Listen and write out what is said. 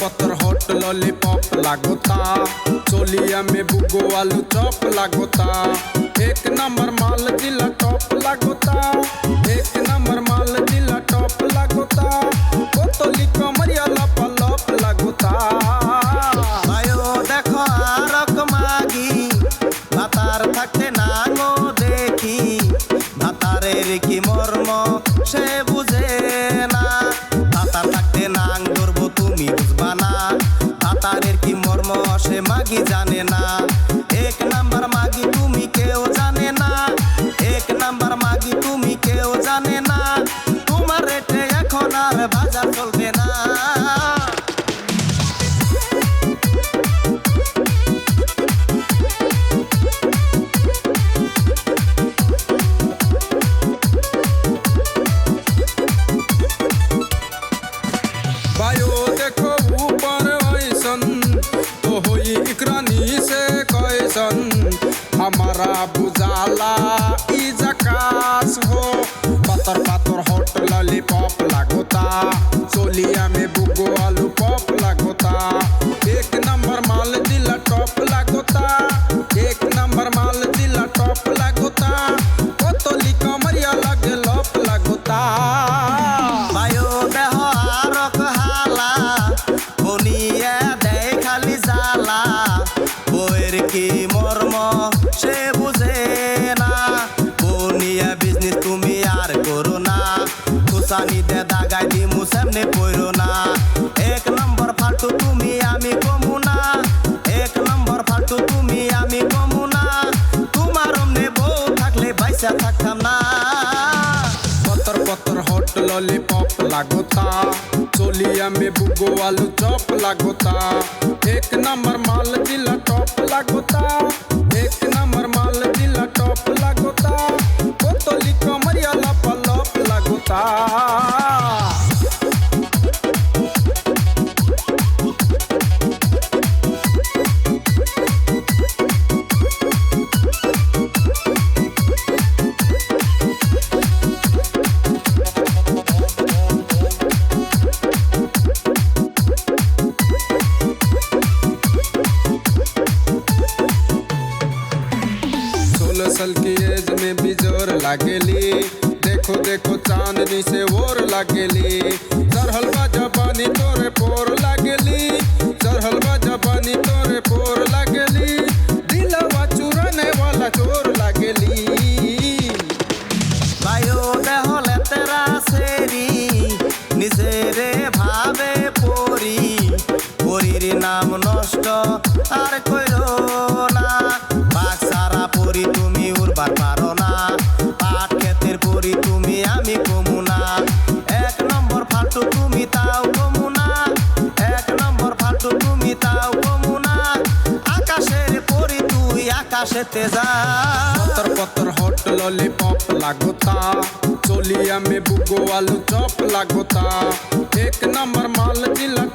पत्तर hot lollipop लागोता, चोलिया में बुगो आलू चॉप लागोता। एक नंबर माल जिला टॉप लागोता, एक नंबर माल जिला टॉप लागोता। बोतली कमरिया लपा लप लागोता। आयो देखो आरक मागी भातार थाकते नांगो देखी, भातारेर की मर्म से बुझे ना। भातार थाकते नांग ধরবো তুমি বুঝবা না, ভাতারের কি মর্ম সে মাগি জানে না। এক নাম্বার মাগি তুমি কেউ জানে না, এক নাম্বার মাগি তুমি কেউ জানে না। তোমার রেটে এখন আর বাজার চলবে না। बायो देखो ऊपर ऐसन तो होई इकरानी से कैसन, हमारा बुझाला ई जकास हो। पत्तर पत्तर हॉट लॉलीपॉप लागोता, चोलिया में बुगो आलू पॉप लागोता। एक नंबर माल जिला टॉप लागोता, एक नंबर माल जिला टॉप लागोता। बोतली कमरिया लगे लप लागोता। बायो देह आरक हाला বনিয়া দেয় খালি জ্বালা, বইয়ের কি মর্ম সে বুঝে না। বনিয়া বিজনেস তুমি আর করো না, তুসানি দে দাগাই দিমু সামনে পড়ো না। এক নম্বর ফালতু তুমি আমি কমু না, এক নম্বর ফালতু তুমি আমি কমু না। তোমার অমনে বউ থাকলে বাইসা থাকতাম না। पत्तर पत्तर हॉट लॉलीपॉप लागोता, चोलिया में बुगो आलू चॉप लागोता। एक नंबर माल जिला टॉप लागोता, एक नंबर माल जिला टॉप लागोता। बोतली कमरिया लपा लप लागोता। साल की एज में भी जोर लागेली, देखो देखो चांदनी से और लागेली। चढ़ल बा जबानी तोरे पोर लागेली, चढ़ल बा जबानी तोरे पोर लागेली। दिलवा चुराने वाला चोर लागेली। বায়ো দেহলে তেরা সেরি নিজেরে ভাবে পরি, পরির নাম নষ্ট আর কইরো না। বাঘ সারা পরি তুমি উড়বার পারো না, পাট ক্ষেতের পরি তুমি আমি কমু না। এক নম্বর ফালতু তুমি তাও কমু না, এক নম্বর ফালতু তুমি তাও কমু না। আকাশের পরি তুই আকাশেতে যা। पत्तर पत्तर हॉट लॉलीपॉप लागोता, चोलिया में बुगो आलू चॉप लागोता। एक नंबर माल जिला